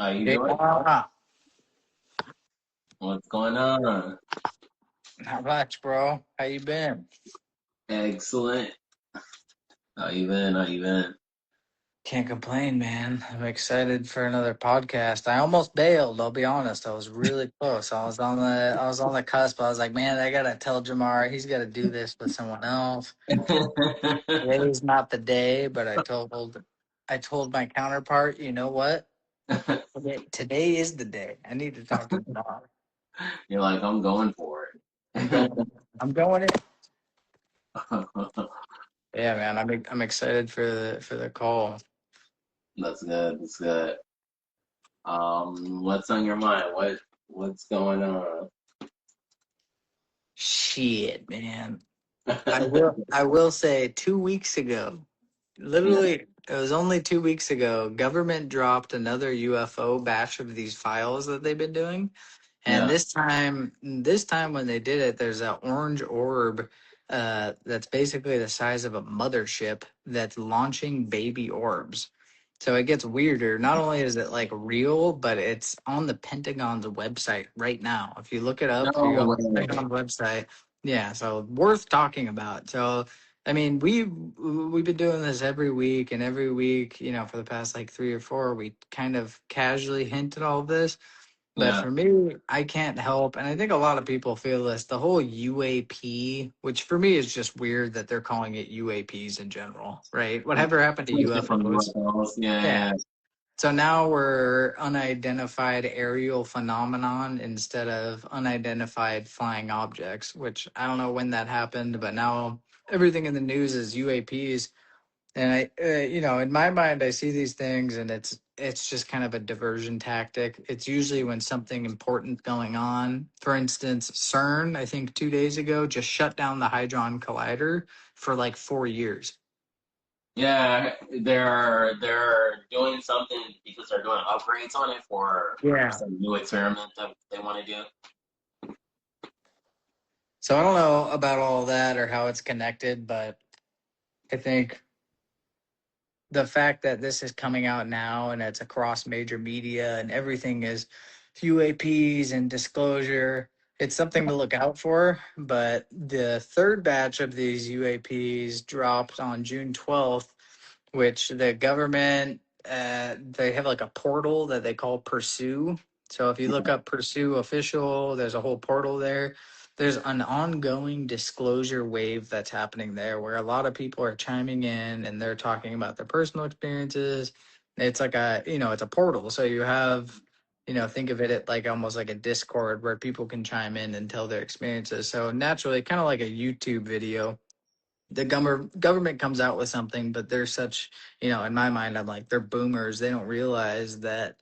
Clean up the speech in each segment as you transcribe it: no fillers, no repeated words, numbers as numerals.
How you Hey, doing? What's going on? not much, bro. How you been? Excellent. How you been? How you been? Can't complain, man. I'm excited for another podcast. I almost bailed, I'll be honest. I was really close. I was on the cusp. I was like, man, I gotta tell Jamar he's gotta do this with someone else. Today's not the day, but I told my counterpart, you know what? Today is the day. I need to talk to Jamar. You're like, I'm going for I'm it. going I'm going in. Yeah, man. I'm excited for the call. That's good. That's good. What's on your mind? What's going on? Shit, man. I will say 2 weeks ago, Yeah, literally it was only 2 weeks ago, government dropped another UFO batch of these files that they've been doing. And yeah, this time when they did it, there's that orange orb that's basically the size of a mothership that's launching baby orbs. So it gets weirder. Not only is it like real, but it's on the Pentagon's website right now. If you look it up, if you no go on the way. Pentagon website, yeah, so worth talking about. So I mean, we've been doing this every week, and every week, for the past like three or four, we kind of casually hint at all of this. But Yeah, for me, I can't help, and I think a lot of people feel this, the whole UAP, which for me is just weird that they're calling it UAPs in general, right? Whatever happened to different UFOs? UFOs. Yeah. Yeah, So now we're unidentified aerial phenomenon instead of unidentified flying objects, which I don't know when that happened, but now everything in the news is UAPs. And in my mind, I see these things, and it's just kind of a diversion tactic. It's usually when something important going on. For instance, CERN, I think 2 days ago, just shut down the Hadron Collider for like 4 years. yeah. They're doing something because they're doing upgrades on it for Yeah. some new experiment that they want to do. So I don't know about all that or how it's connected, but I think the fact that this is coming out now and it's across major media and everything is UAPs and disclosure, it's something to look out for. But the third batch of these UAPs dropped on June 12th, which the government, they have like a portal that they call Pursue. So if you look up Pursue official, there's a whole portal there. There's an ongoing disclosure wave that's happening there where a lot of people are chiming in and they're talking about their personal experiences. It's like it's a portal. So you have, think of it at like almost like a Discord where people can chime in and tell their experiences. So naturally, kind of like a YouTube video, the government comes out with something, but they're such, in my mind, I'm like, they're boomers. They don't realize that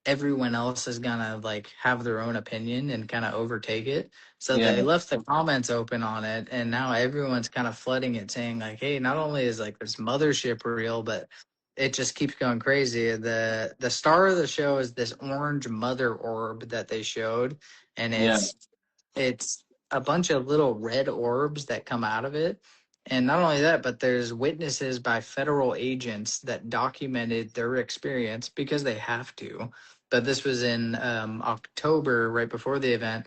everyone else is gonna like have their own opinion and kind of overtake it. So Yeah, they left the comments open on it, and now everyone's kind of flooding it, saying like, hey, not only is like this mothership real, but it just keeps going crazy. The star of the show is this orange mother orb that they showed, and yeah, it's a bunch of little red orbs that come out of it. And not only that, but there's witnesses by federal agents that documented their experience because they have to. But this was in October, right before the event.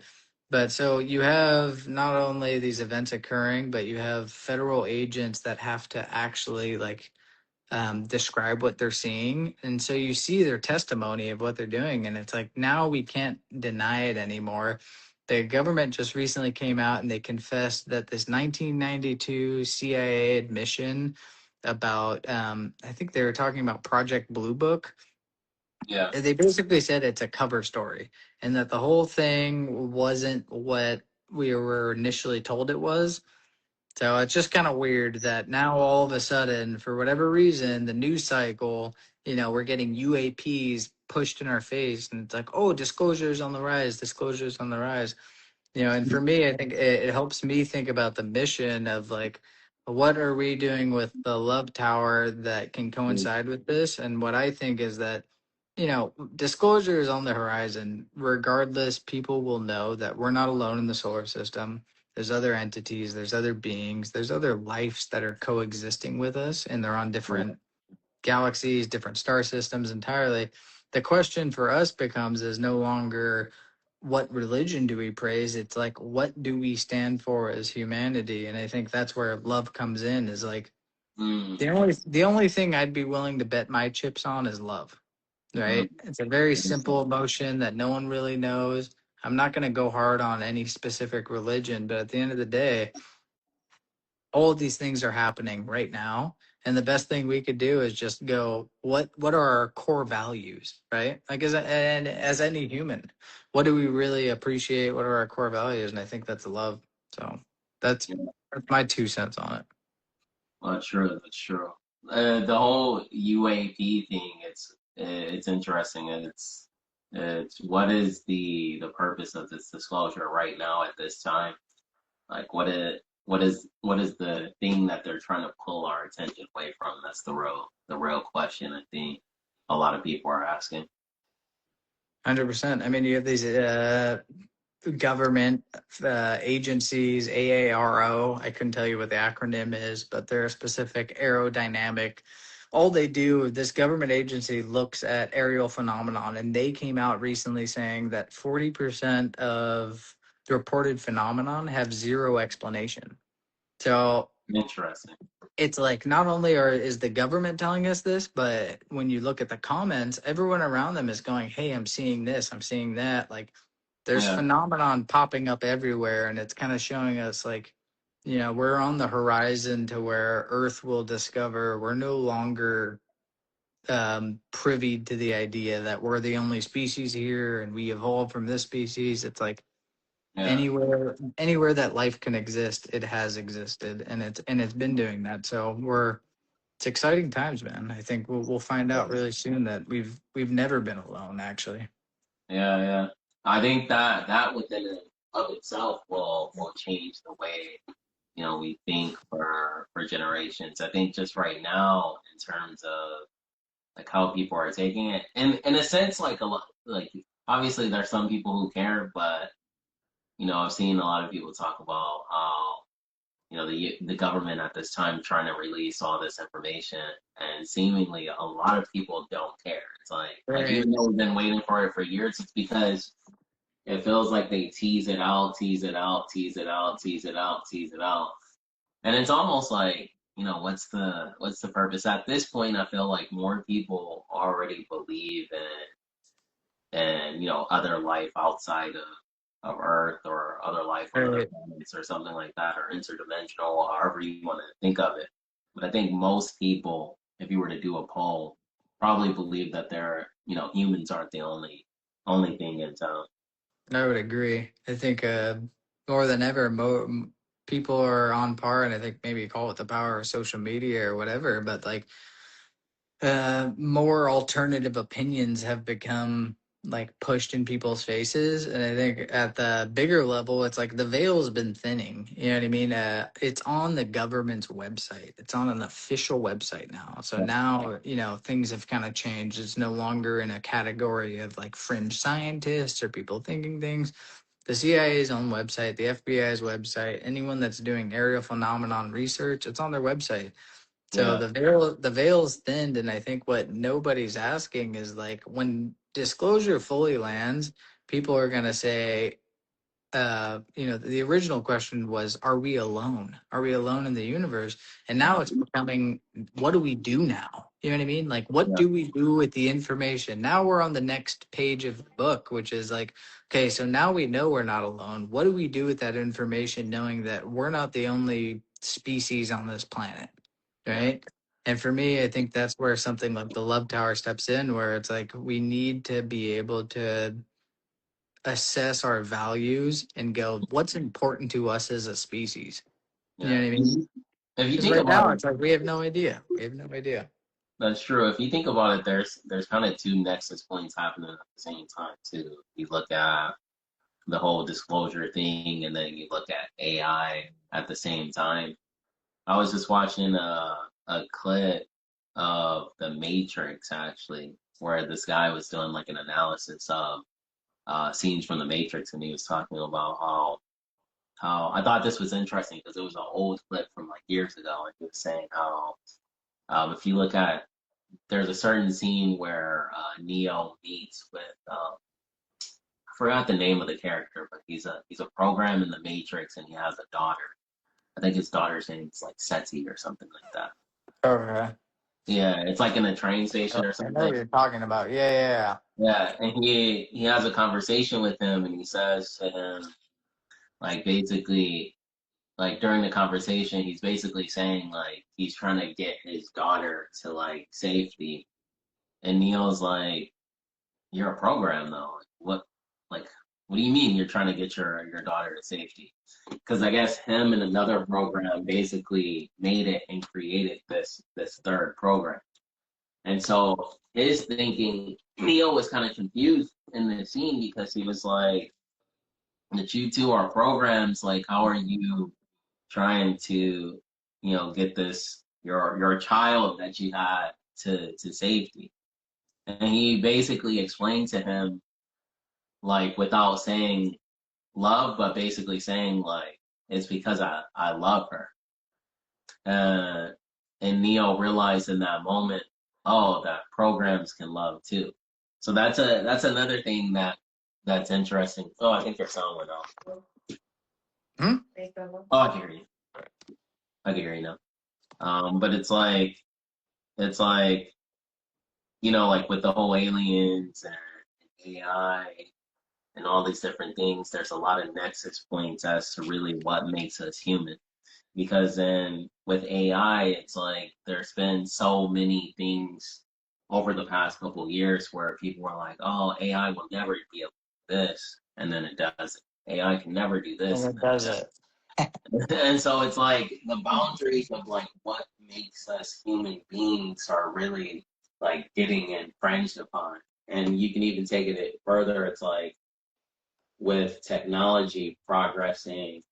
But so you have not only these events occurring, but you have federal agents that have to actually like describe what they're seeing. And so you see their testimony of what they're doing. And it's like now we can't deny it anymore. The government just recently came out and they confessed that this 1992 CIA admission about, I think they were talking about Project Blue Book. yeah, They basically said it's a cover story and that the whole thing wasn't what we were initially told it was. So it's just kind of weird that now all of a sudden, for whatever reason, the news cycle, we're getting UAPs pushed in our face, and it's like, oh, disclosures on the rise, disclosures on the rise. And for me, I think it helps me think about the mission of like, what are we doing with the love tower that can coincide with this? And what I think is that, disclosure is on the horizon. Regardless, people will know that we're not alone in the solar system. There's other entities, there's other beings, there's other lives that are coexisting with us, and they're on different galaxies, different star systems entirely. the question for us becomes is no longer what religion do we praise? It's like what do we stand for as humanity? And I think that's where love comes in. Is like Mm, the only thing I'd be willing to bet my chips on is love. mm, Right? It's a very simple interesting. emotion that no one really knows. I'm not going to go hard on any specific religion, but at the end of the day, all of these things are happening right now, and the best thing we could do is just go what are our core values, right? Like as any human, what do we really appreciate? What are our core values? And I think that's love. So that's Yeah, that's my 2 cents on it. well, true. That's true. The whole UAP thing, it's interesting. It's what is the purpose of this disclosure right now at this time? Like what is the thing that they're trying to pull our attention away from? That's the real question I think a lot of people are asking. 100%. I mean, you have these government agencies, AARO. I couldn't tell you what the acronym is, but they're a specific aerodynamic. All they do, this government agency looks at aerial phenomenon, and they came out recently saying that 40% of the reported phenomenon have zero explanation. So Interesting. it's like not only is the government telling us this, but when you look at the comments, everyone around them is going, "Hey, I'm seeing this, I'm seeing that." Like there's Yeah, phenomenon popping up everywhere, and it's kind of showing us like, we're on the horizon to where Earth will discover we're no longer privy to the idea that we're the only species here and we evolved from this species. It's like yeah, anywhere that life can exist, it has existed, and it's been doing that. So it's exciting times, man. I think we'll find out really soon that we've never been alone, actually. yeah. I think that within and of itself will change the way we think for generations. I think just right now, in terms of like how people are taking it, and in a sense, like a lot, like obviously there's some people who care, but I've seen a lot of people talk about how the government at this time trying to release all this information, and seemingly a lot of people don't care. It's like Right. even though we've been waiting for it for years, it's because it feels like they tease it out, tease it out, tease it out, tease it out, tease it out. And it's almost like, what's the purpose? At this point, I feel like more people already believe in other life outside of Earth, or other life on other Right. planets or something like that, or interdimensional, however you want to think of it. But I think most people, if you were to do a poll, probably believe that humans aren't the only thing in town. I would agree. I think more than ever, people are on par, and I think maybe call it the power of social media or whatever. But like more alternative opinions have become like pushed in people's faces, and I think at the bigger level it's like the veil's been thinning, you know what I mean? It's on the government's website, it's on an official website now, so Yeah, now things have kind of changed. It's no longer in a category of like fringe scientists or people thinking things. The CIA's own website, the FBI's website, anyone that's doing aerial phenomenon research, it's on their website. So yeah, the veil's thinned, and I think what nobody's asking is like when disclosure fully lands, people are gonna say, the original question was, are we alone? Are we alone in the universe? And now yeah, it's becoming, what do we do now? You know what I mean? Like, what yeah, do we do with the information? Now we're on the next page of the book, which is like, okay, so now we know we're not alone. What do we do with that information, knowing that we're not the only species on this planet, yeah, right? And for me, I think that's where something like the Love Tower steps in, where it's like we need to be able to assess our values and go, what's important to us as a species? You know yeah. what I mean? If you Because think right about now it, it's like we have no idea. We have no idea. that's true. If you think about it, there's kind of two nexus points happening at the same time too. You look at the whole disclosure thing, and then you look at AI at the same time. I was just watching a clip of The Matrix, actually, where this guy was doing like an analysis of scenes from The Matrix, and he was talking about how I thought this was interesting because it was an old clip from like years ago, and he was saying how if you look at there's a certain scene where Neo meets with I forgot the name of the character, but he's a program in the Matrix, and he has a daughter. I think his daughter's name's like Seti or something like that. Okay. Yeah, it's like in a train station or I know what something. you're talking about. Yeah, yeah, Yeah, and he has a conversation with him, and he says to him, like, basically, like during the conversation, he's basically saying like he's trying to get his daughter to like safety, and Neo's like, "You're a program though. Like, what do you mean you're trying to get your daughter to safety?" Because I guess him and another program basically made it and created this third program. And so his thinking, Neo was kind of confused in the scene because he was like, that you two are programs, like how are you trying to, get this your child that you had to safety? And he basically explained to him, like without saying love, but basically saying like it's because I love her. Uh, and Neo realized in that moment, oh, that programs can love too. So that's another thing that's interesting. Oh, I think your sound went off. yeah. Oh, I can hear you. I can hear you now. But it's like like with the whole aliens and AI and all these different things, there's a lot of nexus points as to really what makes us human. Because then with AI, it's like there's been so many things over the past couple of years where people were like, "Oh, AI will never be able to do this," and then it does it. AI can never do And this, and it then it does does. it. And so it's like the boundaries of like what makes us human beings are really like getting infringed upon. And you can even take it further. It's like with technology progressing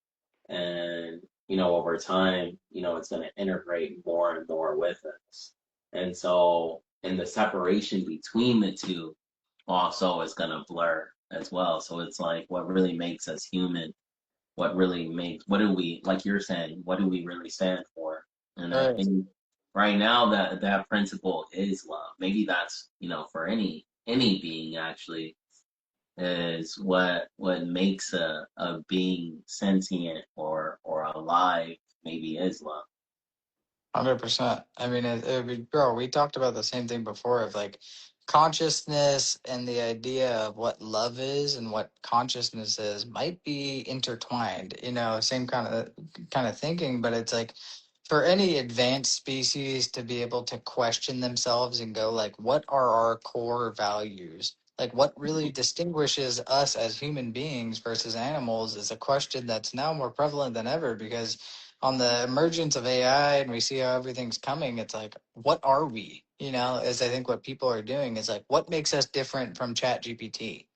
and over time it's going to integrate more and more with us, and so and the separation between the two also is going to blur as well. So it's like what really makes us human, what do we, like you're saying, what do we really stand for? And I Right. think right now that principle is love. Maybe that's for any being actually, is what makes a being sentient or alive, maybe is love. 100%. I mean, bro, we talked about the same thing before of like consciousness and the idea of what love is and what consciousness is might be intertwined, same kind of thinking, but it's like for any advanced species to be able to question themselves and go like, what are our core values? Like what really distinguishes us as human beings versus animals is a question that's now more prevalent than ever because on the emergence of AI and we see how everything's coming, it's like, what are we? Is I think what people are doing is like, what makes us different from Chat GPT?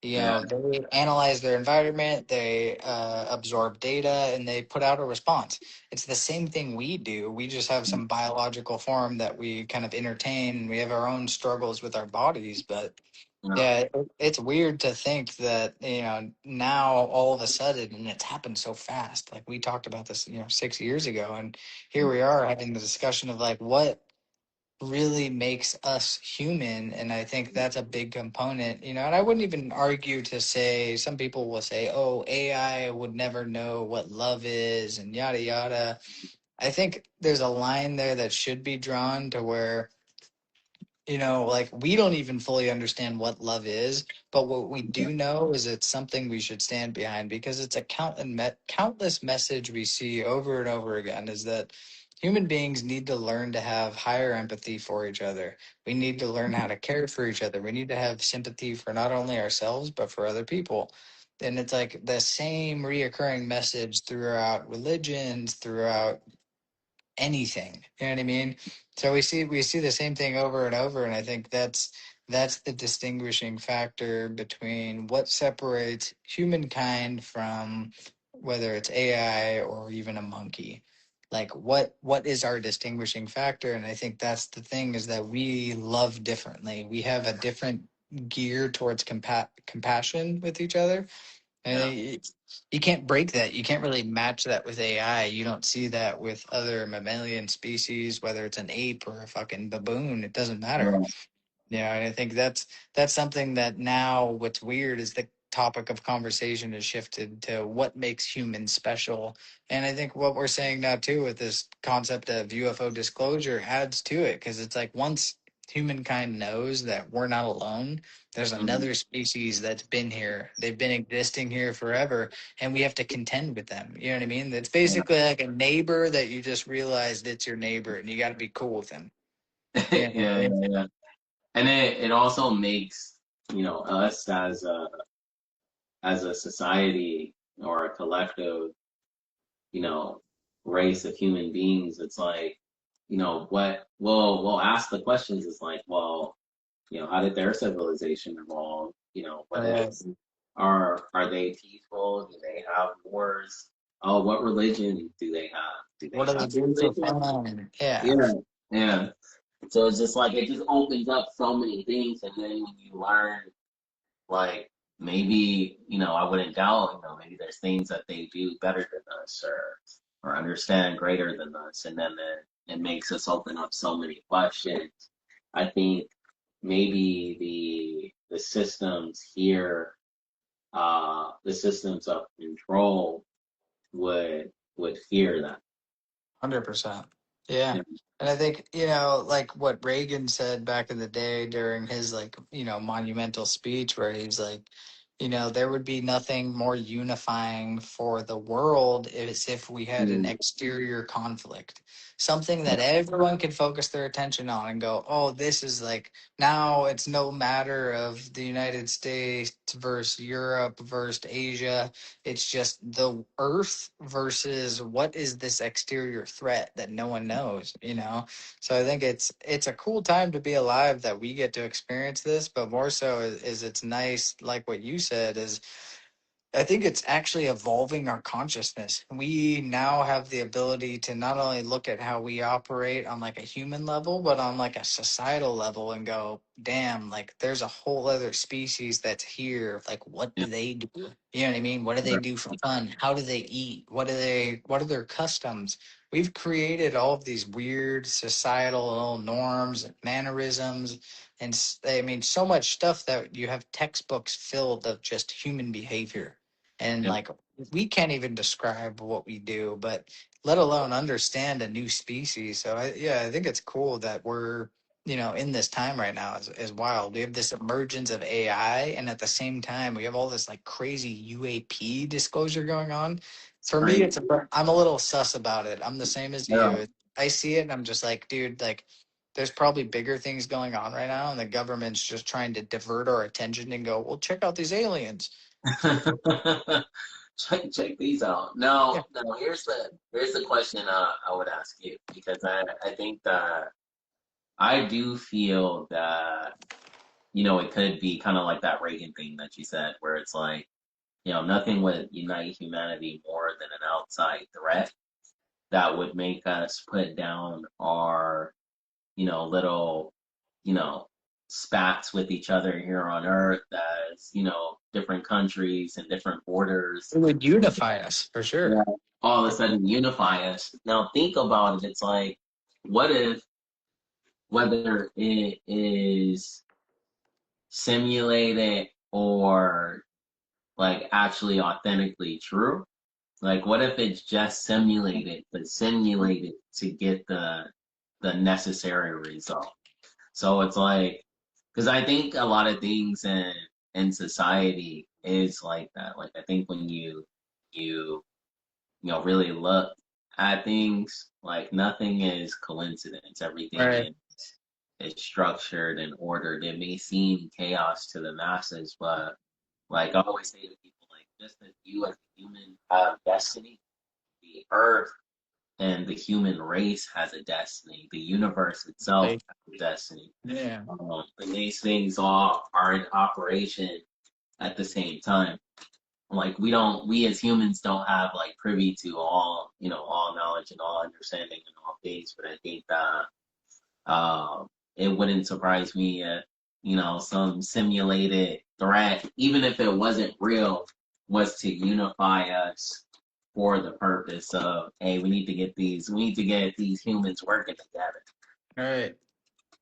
Yeah, They analyze their environment, they absorb data, and they put out a response. It's the same thing we do. We just have some biological form that we kind of entertain, and we have our own struggles with our bodies. But yeah, yeah, it's weird to think that, now all of a sudden, and it's happened so fast. Like we talked about this, 6 years ago, and here we are having the discussion of like what really makes us human. And I think that's a big component, and I wouldn't even argue to say some people will say, oh, AI would never know what love is and yada yada. I think there's a line there that should be drawn to where like we don't even fully understand what love is, but what we do know is it's something we should stand behind because it's a countless message we see over and over again is that human beings need to learn to have higher empathy for each other. We need to learn how to care for each other. We need to have sympathy for not only ourselves, but for other people. And it's like the same reoccurring message throughout religions, throughout anything. You know what I mean? So we see the same thing over and over, and I think that's the distinguishing factor between what separates humankind from whether it's AI or even a monkey. Like what is our distinguishing factor? And I think that's the thing is that we love differently. We have a different gear towards compassion with each other, And you can't break that. You can't really match that with AI. You don't see that with other mammalian species, whether it's an ape or a fucking baboon. It doesn't matter. Yeah. Yeah, and I think that's something that now what's weird is the topic of conversation has shifted to what makes humans special. And I think what we're saying now too with this concept of UFO disclosure adds to it because it's like once humankind knows that we're not alone, there's Mhm. another species that's been here. They've been existing here forever and we have to contend with them. You know what I mean? It's basically like a neighbor that you just realized it's your neighbor and you got to be cool with him. Yeah, Yeah. yeah, yeah. And it also makes, us as a society or a collective, you know, race of human beings, it's like, what we'll ask the questions is like, well, how did their civilization evolve? What if Right. are they peaceful? Do they have wars? Oh, what religion do they have? Do What they do they have do for religion? fun? Yeah, Yeah, yeah. So it's just like it just opens up so many things, and then when you learn, like maybe I wouldn't doubt, maybe there's things that they do better than us, or understand greater than us, and then it makes us open up so many questions. I think maybe the systems here, the systems of control would fear that. 100%. Yeah. Yeah. And I think, like what Reagan said back in the day during his like, monumental speech where he's like, there would be nothing more unifying for the world as if we had an Mm. exterior conflict, something that everyone could focus their attention on and go, oh, this is like now it's no matter of the United States versus Europe versus Asia. It's just the Earth versus what is this exterior threat that no one knows. So I think it's a cool time to be alive that we get to experience this, but more so is it's nice, like what you said, is I think it's actually evolving our consciousness. We now have the ability to not only look at how we operate on like a human level, but on like a societal level and go, damn, like there's a whole other species that's here. Like, what Yeah. do they do? You know what I mean? What do they do for fun? How do they eat? What are their customs? We've created all of these weird societal norms and mannerisms and I mean, so much stuff that you have textbooks filled of just human behavior and Yeah. like we can't even describe what we do, but let alone understand a new species. So I think it's cool that we're in this time right now is wild. We have this emergence of AI, and at the same time we have all this like crazy UAP disclosure going on. For me, Crazy. I'm a little sus about it. I'm the same as Yeah. you. I see it and I'm just like, dude, like there's probably bigger things going on right now, and the government's just trying to divert our attention and go, well, check out these aliens. Check these out. Yeah. No. Here's the question I would ask you, because I think that I do feel that it could be kind of like that Reagan thing that you said, where it's like nothing would unite humanity more than an outside threat that would make us put down our little you know spats with each other here on Earth, as different countries and different borders. It would unify us for Yeah. sure. All of a sudden unify us. Now think about it. It's like, what if, whether it is simulated or like actually authentically true, like what if it's just simulated, but simulated to get the necessary result? So it's like, because I think a lot of things in society is like that. Like I think when you really look at things, like nothing is coincidence. Everything Right. is structured and ordered. It may seem chaos to the masses, but like I always say to people, like just as you as a human have destiny, the earth and the human race has a destiny. The universe itself Like, has a destiny. yeah. And these things all are in operation at the same time. Like we as humans don't have like privy to all knowledge and all understanding and all things, but I think that it wouldn't surprise me if some simulated threat, even if it wasn't real, was to unify us for the purpose of, hey, we need to get these humans working together. All right.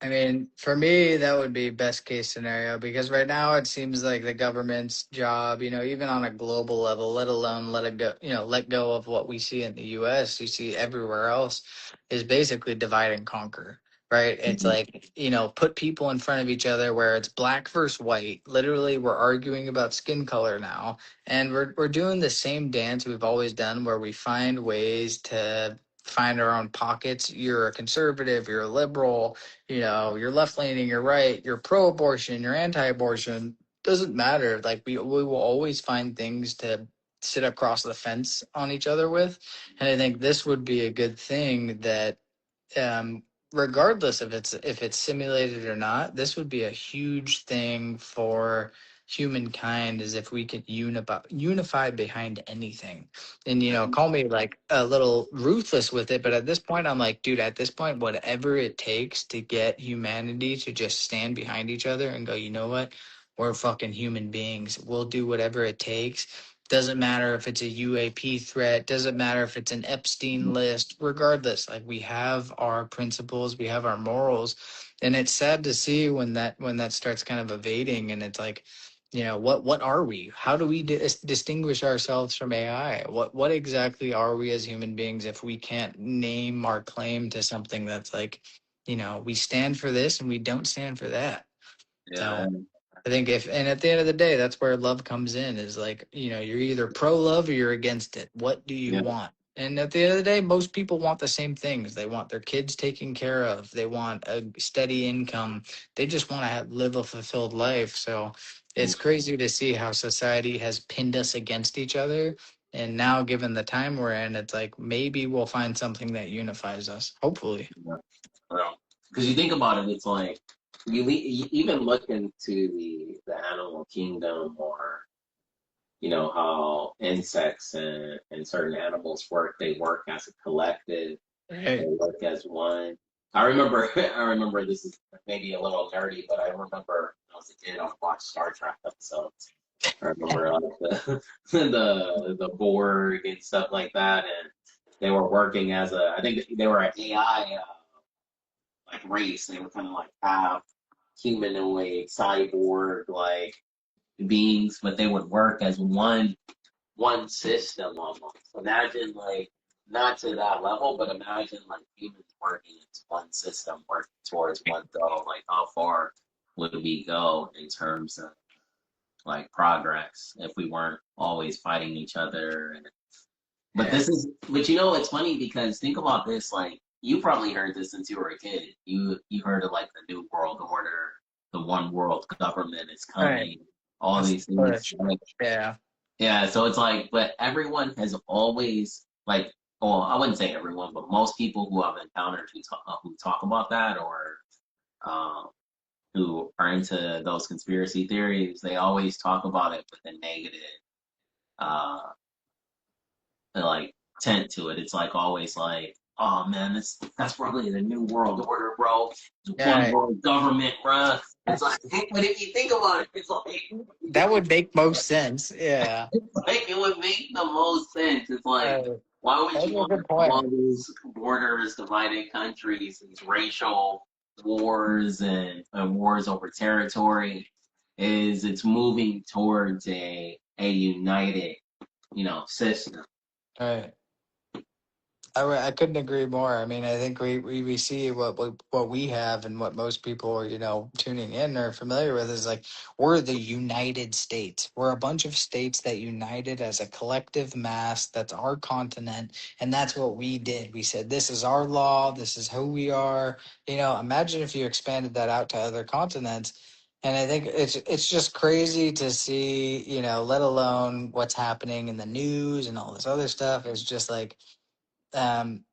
I mean, for me, that would be best case scenario because right now it seems like the government's job, even on a global level, let alone let it go, let go of what we see in the US, you see everywhere else, is basically divide and conquer, right? It's Mhm. like, put people in front of each other where it's black versus white. Literally, we're arguing about skin color now. And we're doing the same dance we've always done where we find ways to find our own pockets. You're a conservative, you're a liberal, you're left leaning, you're right, you're pro abortion, you're anti abortion. Doesn't matter. Like we will always find things to sit across the fence on each other with. And I think this would be a good thing that um, regardless if it's simulated or not, this would be a huge thing for humankind is if we could unify behind anything. And call me like a little ruthless with it, but at this point I'm like, dude, at this point, whatever it takes to get humanity to just stand behind each other and go, you know what? We're fucking human beings. We'll do whatever it takes. Doesn't matter if it's a UAP threat, doesn't matter if it's an Epstein list, regardless, like we have our principles, we have our morals. And it's sad to see when that starts kind of evading and it's like, what are we? How do we distinguish ourselves from AI? What exactly are we as human beings if we can't name our claim to something that's like, we stand for this and we don't stand for that. Yeah, So I think and at the end of the day, that's where love comes in is like, you're either pro love or you're against it. What do you yeah, want? And at the end of the day, most people want the same things. They want their kids taken care of. They want a steady income. They just want to live a fulfilled life. So it's crazy to see how society has pinned us against each other. And now, given the time we're in, it's like maybe we'll find something that unifies us. Hopefully. yeah. Because you think about it, it's like you even look into the animal kingdom, or how insects and certain animals work. They work as a collective. They Right. work as one. I remember. I remember, this is maybe a little nerdy, but I remember when I was a kid, I watched Star Trek episodes. I remember the the Borg and stuff like that, and they were working as a. I think they were an AI like race. They were kind of like half humanoid, cyborg like beings, but they would work as one system almost. Imagine like not to that level, but imagine like humans working as one system, working towards one goal. Like how far would we go in terms of like progress if we weren't always fighting each other? But Yeah. it's funny because think about this. Like you probably heard this since you were a kid. You heard of like the New World Order, the one world government is Right. coming, all That's these the things. push. Yeah. Yeah, so it's like, but everyone has always like, well, I wouldn't say everyone, but most people who I've encountered who talk about that, or um, who are into those conspiracy theories, they always talk about it with a negative, uh, like tint to it. It's like always like, oh man, that's probably the new world order, bro. One Yeah. world government, bruh. It's like, but if you think about it, it's like. That would make most sense. Yeah. Like it would make the most sense. It's like, Uh, why would that's you a want to good have all point. these borders, divided countries, these racial wars and wars over territory? It's moving towards a united, system. Right. I couldn't agree more. I mean, I think we see what we have and what most people are, tuning in or familiar with is like we're the United States. We're a bunch of states that united as a collective mass. That's our continent, and that's what we did. We said this is our law. This is who we are. Imagine if you expanded that out to other continents. And I think it's just crazy to see, let alone what's happening in the news and all this other stuff. It's just like um,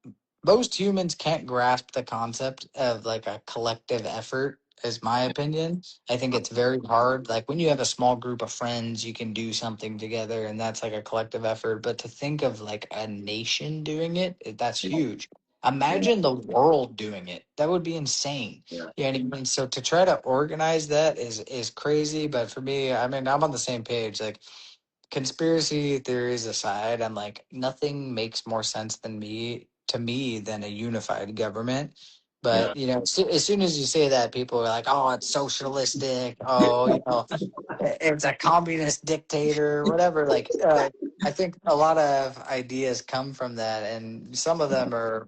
most humans can't grasp the concept of like a collective effort is my opinion. I think it's very hard. Like when you have a small group of friends, you can do something together and that's like a collective effort. But to think of like a nation doing it, that's Yeah, huge. yeah, Imagine the world doing it. That would be insane. yeah. Yeah, and I mean, so to try to organize that is crazy. But for me, I mean, I'm on the same page. Like conspiracy theories aside, I'm like, nothing makes more sense to me than a unified government. Yeah, But as soon as you say that, people are like, "Oh, it's socialistic. Oh, it's a communist dictator, whatever." Like, I think a lot of ideas come from that, and some of them are,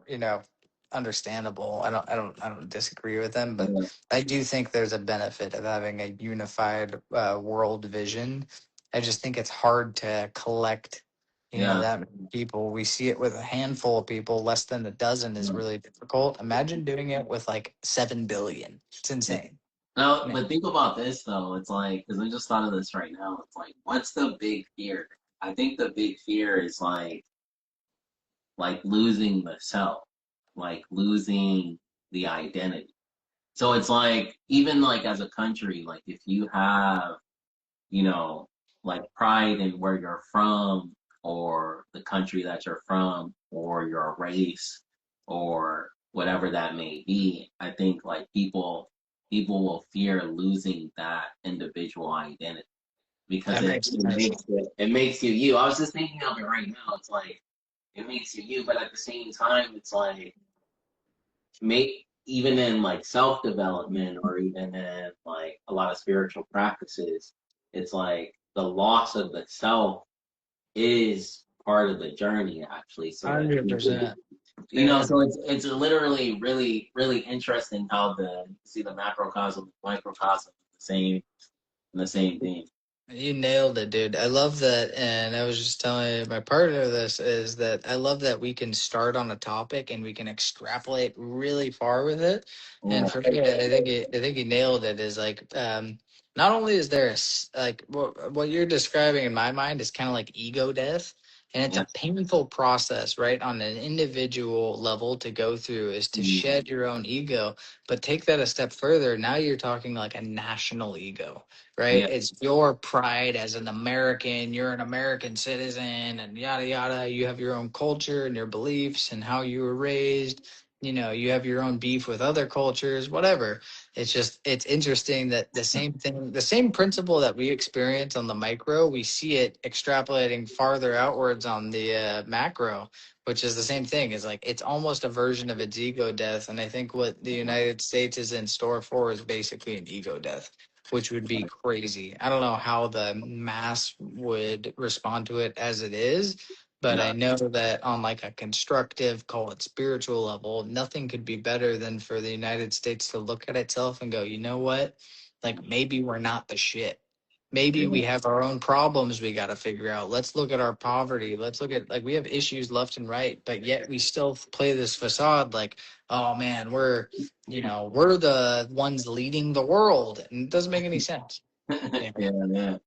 understandable. I don't disagree with them, but yeah, I do think there's a benefit of having a unified world vision. I just think it's hard to collect, yeah. that many people. We see it with a handful of people. Less than a dozen is really difficult. Imagine doing it with like 7 billion. It's Yeah. insane. No, Yeah. but think about this though. It's like, because I just thought of this right now. It's like, what's the big fear? I think the big fear is like losing the self, like losing the identity. So it's like, even like as a country, like if you have, you know, like pride in where you're from or the country that you're from or your race or whatever that may be, I think like people will fear losing that individual identity because That it, makes it sense. makes it makes you you. I was just thinking of it right now. It's like it makes you you, but at the same time, it's like make even in like self development or even in like a lot of spiritual practices, it's like the loss of the self is part of the journey actually. So that 100%. you know, Yeah. so it's literally really interesting how the see the macrocosm and microcosm the same thing. You nailed it, dude. I love that. And I was just telling my partner this is that I love that we can start on a topic and we can extrapolate really far with it. And Yeah, for me, I think you nailed it. Is like, not only is there like what you're describing in my mind is kind of like ego death, and it's yeah, a painful process, right? On an individual level to go through is to mm, shed your own ego. But take that a step further. Now you're talking like a national ego, right? yeah, It's your pride as an American. You're an American citizen and yada, yada. You have your own culture and your beliefs and how you were raised. You have your own beef with other cultures, whatever. It's interesting that the same thing, the same principle that we experience on the micro, we see it extrapolating farther outwards on the macro, which is the same thing. Is like it's almost a version of its ego death. And I think what the United States is in store for is basically an ego death, which would be crazy. I don't know how the mass would respond to it as it is, but I yeah, know that on like a constructive, call it spiritual level, nothing could be better than for the United States to look at itself and go, you know what? Like maybe we're not the shit. Maybe yeah. we have our own problems we got to figure out. Let's look at our poverty. Let's look at like we have issues left and right, but yet we still play this facade like, oh man, we're the ones leading the world, and it doesn't make any sense. Yeah. Yeah, yeah.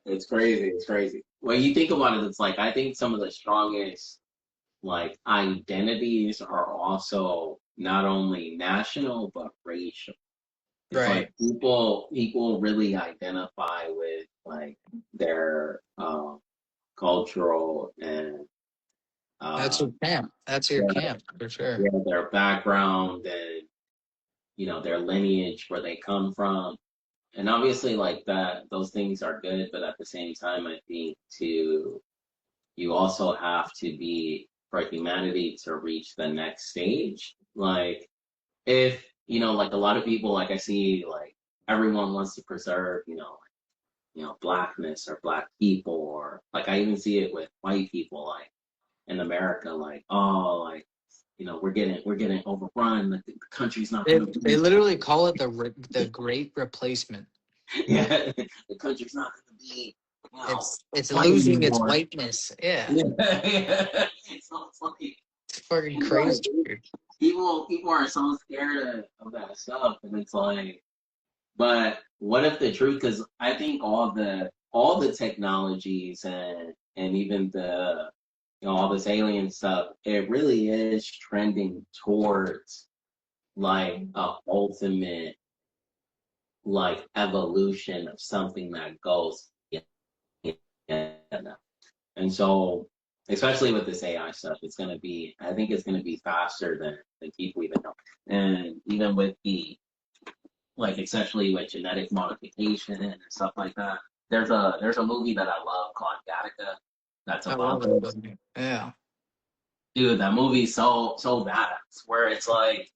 It's crazy. It's crazy. When you think about it, it's like I think some of the strongest like identities are also not only national but racial. It's like Right. people really identify with like their cultural and That's uh your camp. That's your their, camp for sure. their background and their lineage where they come from. And obviously like that those things are good, but at the same time I think to you also have to be for humanity to reach the next stage. Like if like a lot of people like I see like everyone wants to preserve blackness or black people or like I even see it with white people like in America like oh like we're getting overrun like the country's not They gonna they be literally call it the great replacement. yeah the country's not gonna be It's white losing its anymore. whiteness. Yeah. Yeah, yeah. So it's like It's fucking it's like crazy, dude. people are so scared of that stuff and it's like but what if the truth? Because I think all the technologies and even the all this alien stuff, it really is trending towards like a ultimate like evolution of something that goes and so especially with this AI stuff, I think it's gonna be faster than people even know. And even with the like especially with genetic modification and stuff like that. there's a movie that I love called Gattaca. That's I about love it. it. Yeah, Dude, that movie's so badass. Where it's like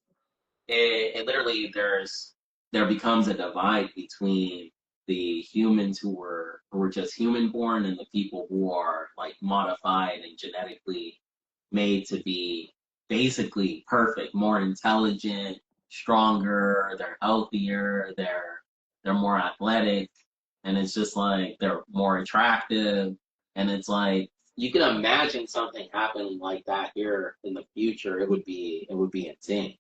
it literally there becomes a divide between the humans who were just human born and the people who are like modified and genetically made to be basically perfect, more intelligent, stronger, they're healthier, they're more athletic, and it's just like they're more attractive, and it's like you can imagine something happening like that here in the future. It would be insane.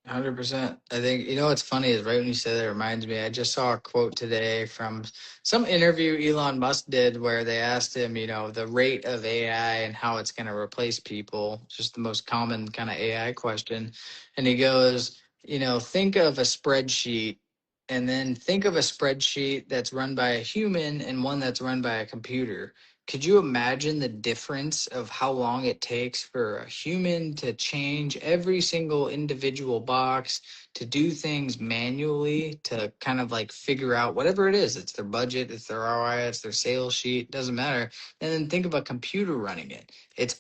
100%. I think, you know what's funny is right when you said that, it reminds me, I just saw a quote today from some interview Elon Musk did where they asked him, the rate of AI and how it's going to replace people, just the most common kind of AI question. And he goes, think of a spreadsheet and then think of a spreadsheet that's run by a human and one that's run by a computer. Could you imagine the difference of how long it takes for a human to change every single individual box, to do things manually, to kind of like figure out whatever it is? It's their budget, it's their ROI, it's their sales sheet, doesn't matter. And then think of a computer running it. It's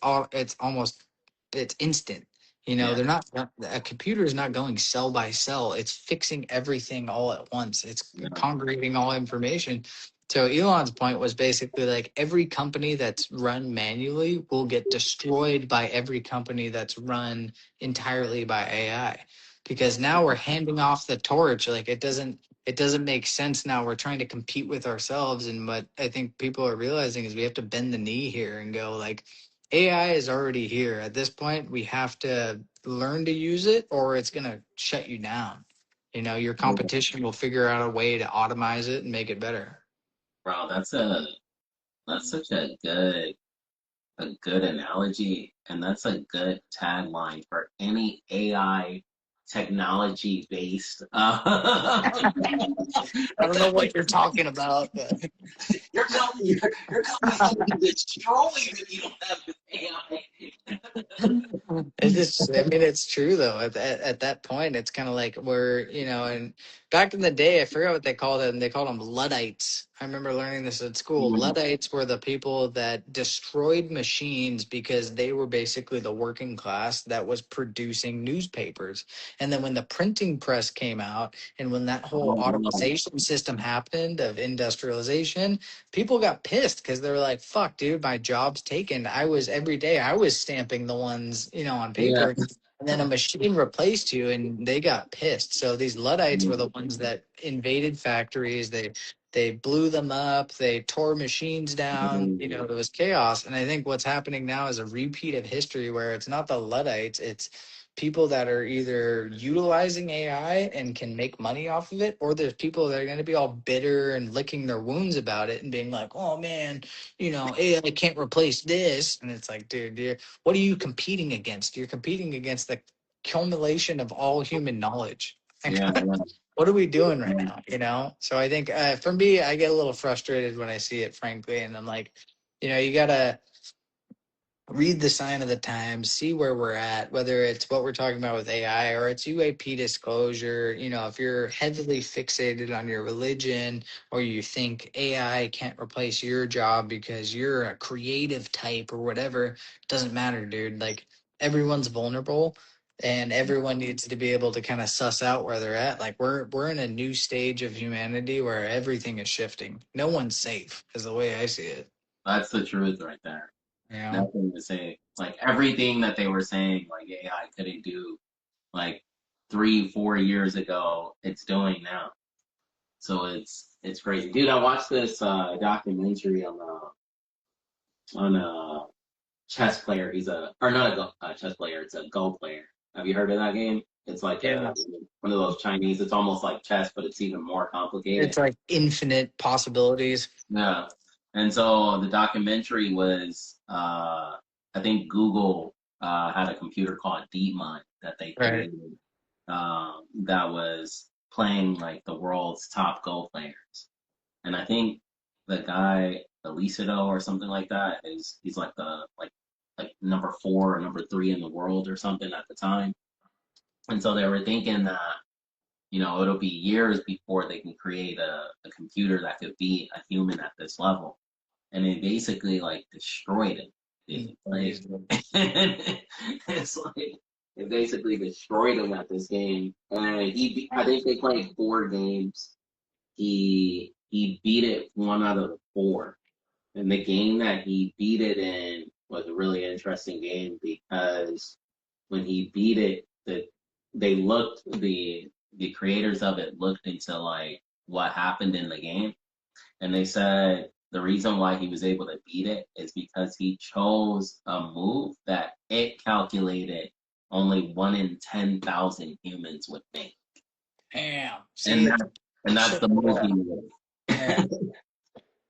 instant. Yeah, They're not, a computer is not going cell by cell. It's fixing everything all at once. It's yeah, congregating all information. So Elon's point was basically like every company that's run manually will get destroyed by every company that's run entirely by AI. Because now we're handing off the torch. Like it doesn't make sense now. We're trying to compete with ourselves. And what I think people are realizing is we have to bend the knee here and go like AI is already here. At this point, we have to learn to use it or it's gonna shut you down. Your yeah. competition will figure out a way to automate it and make it better. Bro, that's such a good analogy, and that's a good tagline for any AI technology based. I don't know what you're talking about, but Your company's gonna be destroyed if you don't have this AI. I mean, it's true though. At that point, it's kind of like and back in the day, I forgot what they called it, and they called them Luddites. I remember learning this at school. Luddites were the people that destroyed machines because they were basically the working class that was producing newspapers. And then when the printing press came out, and when that whole Oh, automation system happened of industrialization, people got pissed because they were like, fuck, dude, my job's taken. Every day I was stamping the ones, on yeah. paper. And then a machine replaced you and they got pissed. So these Luddites were the ones that invaded factories. They blew them up. They tore machines down. It was chaos. And I think what's happening now is a repeat of history where it's not the Luddites, it's people that are either utilizing AI and can make money off of it, or there's people that are going to be all bitter and licking their wounds about it and being like, oh man, AI can't replace this. And it's like, dude, what are you competing against? You're competing against the accumulation of all human knowledge. Like, Yeah, yeah. what are we doing right now? So I think for me, I get a little frustrated when I see it, frankly. And I'm like, you got to read the sign of the times, see where we're at, whether it's what we're talking about with AI or it's UAP disclosure. If you're heavily fixated on your religion or you think AI can't replace your job because you're a creative type or whatever, it doesn't matter, dude. Like everyone's vulnerable and everyone needs to be able to kind of suss out where they're at. Like we're in a new stage of humanity where everything is shifting. No one's safe is the way I see it. That's the truth right there. You know? Nothing to say. Like everything that they were saying, like AI couldn't do, like 3, 4 years ago, it's doing now. So it's crazy, dude. I watched this documentary on a chess player. He's a or not a chess player. It's a Go player. Have you heard of that game? It's like Yeah. one of those Chinese. It's almost like chess, but it's even more complicated. It's like infinite possibilities. Yeah. And so the documentary was, I think Google had a computer called DeepMind that they Right. created that was playing like the world's top Go players. And I think the guy, Elicido or something like that, he's like the like number 4 or number 3 in the world or something at the time. And so they were thinking that it'll be years before they can create a computer that could beat a human at this level. And it basically like destroyed him. Like it's like it basically destroyed him at this game. And I think they played 4 games. He beat it 1 out of 4. And the game that he beat it in was a really interesting game because when he beat it, the creators of it looked into like what happened in the game, and they said the reason why he was able to beat it is because he chose a move that it calculated only 1 in 10,000 humans would make, Damn. and See, that's shit the like move he that. Yeah. made.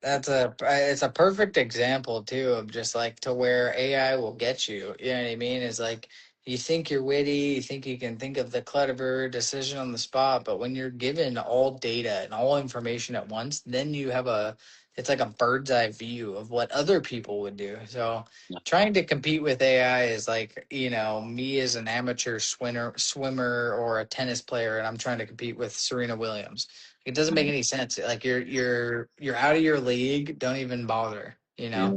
It's a perfect example too of just like to where AI will get you. You know what I mean? Is like you think you're witty, you think you can think of the clever decision on the spot, but when you're given all data and all information at once, then you have it's like a bird's eye view of what other people would do. So trying to compete with AI is like, me as an amateur swimmer or a tennis player, and I'm trying to compete with Serena Williams. It doesn't make any sense. Like you're out of your league. Don't even bother. Yeah,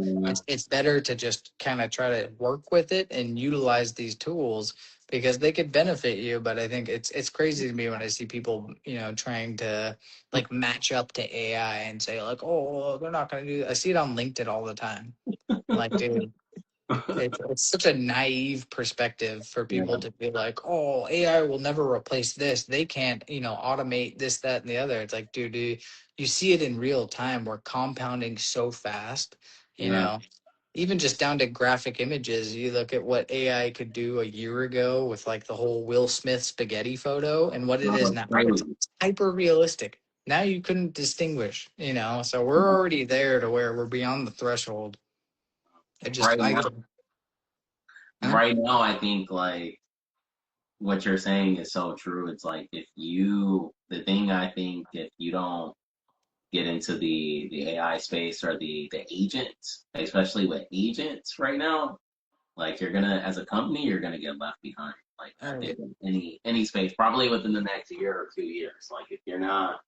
It's better to just kind of try to work with it and utilize these tools because they could benefit you. But I think it's crazy to me when I see people, trying to like match up to AI and say like, oh, well, they're not going to do that. I see it on LinkedIn all the time. Like, dude, it's such a naive perspective for people yeah, to be like, oh, AI will never replace this. They can't, automate this, that, and the other. It's like, dude, you see it in real time. We're compounding so fast, you yeah. know, even just down to graphic images. You look at what AI could do a year ago with like the whole Will Smith spaghetti photo and what it No, is it's now. It's crazy. hyper realistic. Now you couldn't distinguish, so we're already there to where we're beyond the threshold. I just, Right I, now, huh? right now, I think like what you're saying is so true. It's like the thing I think if you don't get into the AI space or the agents, especially with agents right now, like as a company, you're gonna get left behind. Like I think in any space, probably within the next year or 2 years. Like if you're not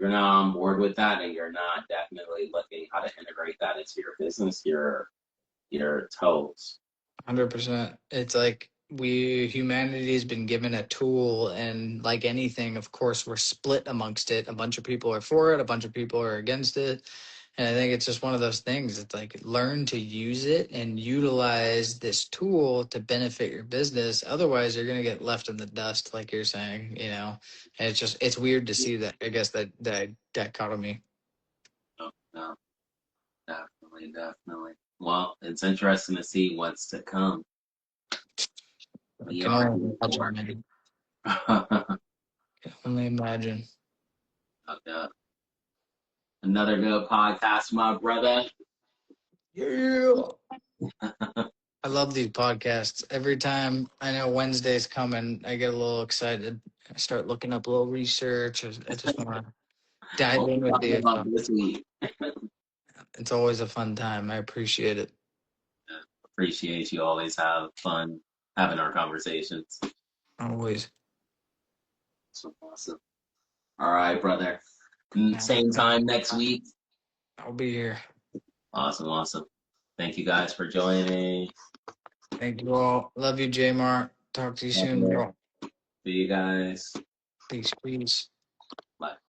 on board with that and you're not definitely looking how to integrate that into your business, you're toast. 100%. It's like humanity has been given a tool, and like anything, of course, we're split amongst it. A bunch of people are for it, a bunch of people are against it. And I think it's just one of those things. It's like learn to use it and utilize this tool to benefit your business. Otherwise, you're going to get left in the dust, like you're saying. And it's weird to see that, I guess, that dichotomy. No, no, definitely, definitely. Well, it's interesting to see what's to come. I We can are only here imagine, for man. it. Only imagine. Okay. Another good podcast, my brother. Yeah. I love these podcasts. Every time I know Wednesday's coming, I get a little excited. I start looking up a little research. I just want to dive What in we with talking you. about So this week? it's always a fun time. I appreciate it. Appreciate you always have fun having our conversations. Always. So awesome. All right, brother. I'll Same time next week. be here. Awesome, awesome. Thank you guys for joining. Thank you all. Love you, J Mark. Talk to you soon, bro. See you guys. Peace, peace. Bye.